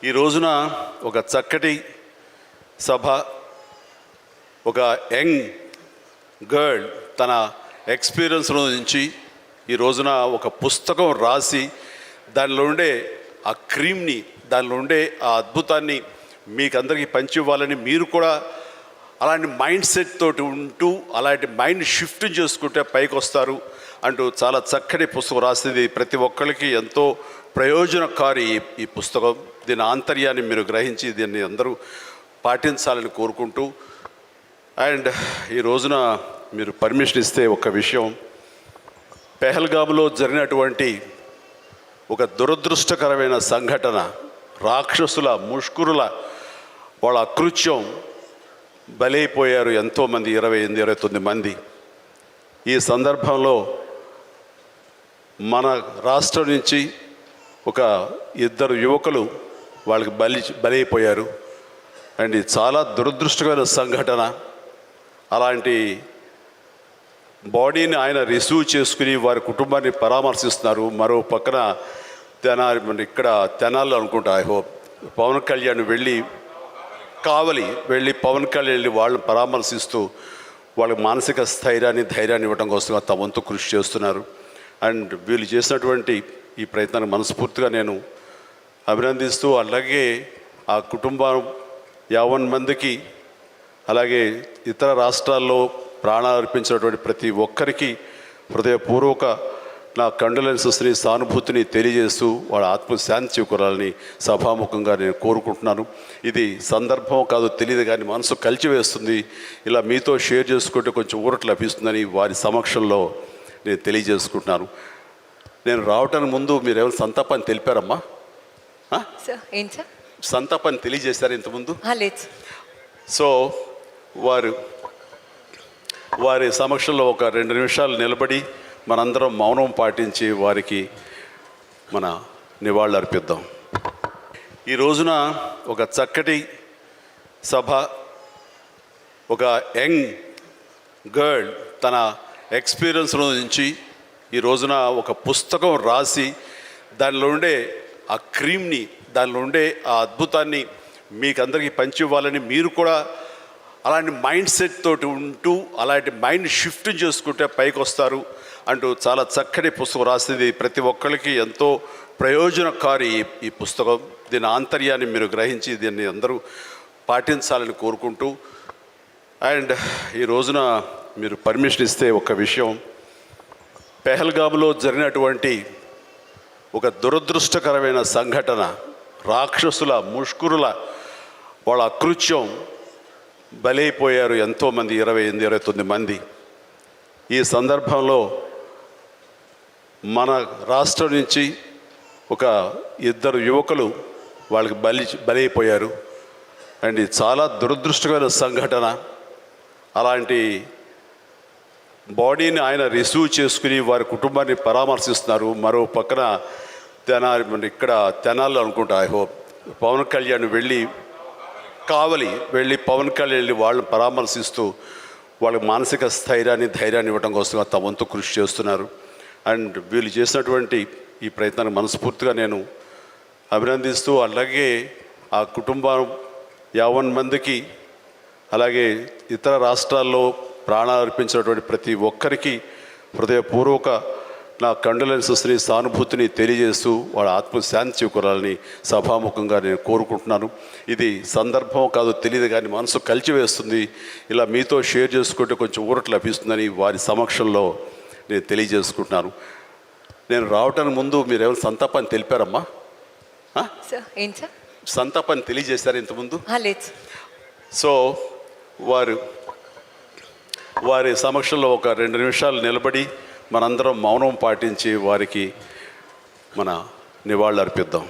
ఈ రోజున ఒక చక్కటి సభ, ఒక యంగ్ గర్ల్ తన ఎక్స్పీరియన్స్ నుంచి ఈ రోజున ఒక పుస్తకం రాసి దానిలో ఉండే ఆ క్రీమ్ని, దానిలో ఉండే ఆ అద్భుతాన్ని మీకు అందరికీ పంచి ఇవ్వాలని, మీరు కూడా అలాంటి మైండ్ సెట్ తోటి ఉంటూ అలాంటి మైండ్ షిఫ్ట్ చేసుకుంటే పైకి వస్తారు అంటూ చాలా చక్కటి పుస్తకం రాసింది. ప్రతి ఒక్కరికి ఎంతో ప్రయోజనకారి ఈ పుస్తకం. దీని ఆంతర్యాన్ని మీరు గ్రహించి దీన్ని అందరూ పాటించాలని కోరుకుంటూ, అండ్ ఈ రోజున మీరు పర్మిషన్ ఇస్తే ఒక విషయం, పెహల్గామ్లో జరిగినటువంటి ఒక దురదృష్టకరమైన సంఘటన, రాక్షసుల ముష్కరుల వాళ్ళ అకృత్యం బలైపోయారు ఎంతోమంది, 28-29 మంది. ఈ సందర్భంలో మన రాష్ట్రం నుంచి ఒక 2 యువకులు వాళ్ళకి బలైపోయారు. అండ్ ఇది చాలా దురదృష్టకరమైన సంఘటన. అలాంటి బాడీని ఆయన రిసీవ్ చేసుకుని వారి కుటుంబాన్ని పరామర్శిస్తున్నారు. మరో పక్కన ఇక్కడ తెనాలి అనుకుంటా, ఐ హోప్ పవన్ కళ్యాణ్ వెళ్ళి పవన్ కళ్యాణ్ వెళ్ళి వాళ్ళని పరామర్శిస్తూ వాళ్ళకి మానసిక ధైర్యాన్ని ఇవ్వడం కోసం తమ వంతు కృషి చేస్తున్నారు. అండ్ వీళ్ళు చేసినటువంటి ఈ ప్రయత్నాన్ని మనస్ఫూర్తిగా నేను అభినందిస్తూ, అలాగే ఆ కుటుంబం 50 మందికి, అలాగే ఇతర రాష్ట్రాల్లో ప్రాణాలు అర్పించినటువంటి ప్రతి ఒక్కరికి హృదయపూర్వక నా కండోలెన్సెస్ని, సానుభూతిని తెలియజేస్తూ వాళ్ళ ఆత్మశాంతి చేకూరాలని సభాముఖంగా నేను కోరుకుంటున్నాను. ఇది సందర్భం కాదు తెలియదు, కానీ మనసు కలిచివేస్తుంది. ఇలా మీతో షేర్ చేసుకుంటే కొంచెం ఊరట లభిస్తుందని వారి సమక్షంలో నేను తెలియజేసుకుంటున్నాను. నేను రావటానికి ముందు మీరు ఏమైనా సంతాపాన్ని తెలిపారమ్మా? సంతాపాన్ని తెలియజేశారు ఇంతకుముందు? సో వారి సమక్షంలో ఒక 2 నిమిషాలు నిలబడి మనందరం మౌనం పాటించి వారికి మన నివాళులు అర్పిద్దాం. ఈ రోజున ఒక చక్కటి సభ, ఒక యంగ్ గర్ల్ తన ఎక్స్పీరియన్స్ నుంచి ఈ రోజున ఒక పుస్తకం రాసి దానిలో ఉండే ఆ క్రీమ్ని, దానిలో ఉండే ఆ అద్భుతాన్ని మీకు అందరికీ పంచి ఇవ్వాలని, మీరు కూడా అలాంటి మైండ్ సెట్ తోటి ఉంటూ అలాంటి మైండ్ షిఫ్ట్ చేసుకుంటే పైకి వస్తారు అంటూ చాలా చక్కటి పుస్తకం రాసింది. ప్రతి ఒక్కరికి ఎంతో ప్రయోజనకారి ఈ పుస్తకం. దీని ఆంతర్యాన్ని మీరు గ్రహించి దీన్ని అందరూ పాటించాలని కోరుకుంటూ, అండ్ ఈ రోజున మీరు పర్మిషన్ ఇస్తే ఒక విషయం, పెహల్గామ్లో జరిగినటువంటి ఒక దురదృష్టకరమైన సంఘటన, రాక్షసుల ముష్కరుల వాళ్ళ అకృత్యం బలైపోయారు ఎంతోమంది, 28-29 మంది. ఈ సందర్భంలో మన రాష్ట్రం నుంచి ఒక 2 యువకులు వాళ్ళకి బలైపోయారు. అండ్ ఇది చాలా దురదృష్టకరమైన సంఘటన. అలాంటి బాడీని ఆయన రిసీవ్ చేసుకుని వారి కుటుంబాన్ని పరామర్శిస్తున్నారు. మరో పక్కన ఇక్కడ తెనాలి అనుకుంటా, ఐ హోప్ పవన్ కళ్యాణ్ వెళ్ళి పవన్ కళ్యాణ్ వెళ్ళి వాళ్ళని పరామర్శిస్తూ వాళ్ళకి మానసిక ధైర్యాన్ని ఇవ్వడం కోసం తమ వంతు కృషి చేస్తున్నారు. అండ్ వీళ్ళు చేసినటువంటి ఈ ప్రయత్నాన్ని మనస్ఫూర్తిగా నేను అభినందిస్తూ, అలాగే ఆ కుటుంబం 50 మందికి, అలాగే ఇతర రాష్ట్రాల్లో ప్రాణాలు అర్పించినటువంటి ప్రతి ఒక్కరికి హృదయపూర్వక నా కండోలెన్సెస్ని, సానుభూతిని తెలియజేస్తూ వాళ్ళ ఆత్మశాంతి చేకూరాలని సభాముఖంగా నేను కోరుకుంటున్నాను. ఇది సందర్భం కాదు తెలియదు, కానీ మనసు కలిచివేస్తుంది. ఇలా మీతో షేర్ చేసుకుంటే కొంచెం ఊరట లభిస్తుందని వారి సమక్షంలో నేను తెలియజేసుకుంటున్నాను. నేను రావటానికి ముందు మీరు ఏమైనా సంతాపాన్ని తెలిపారమ్మా? సంతాపాన్ని తెలియజేశారు ఇంతకుముందు? సో వారి సమక్షంలో ఒక 2 నిమిషాలు నిలబడి మనందరం మౌనం పాటించి వారికి మన నివాళులు అర్పిద్దాం.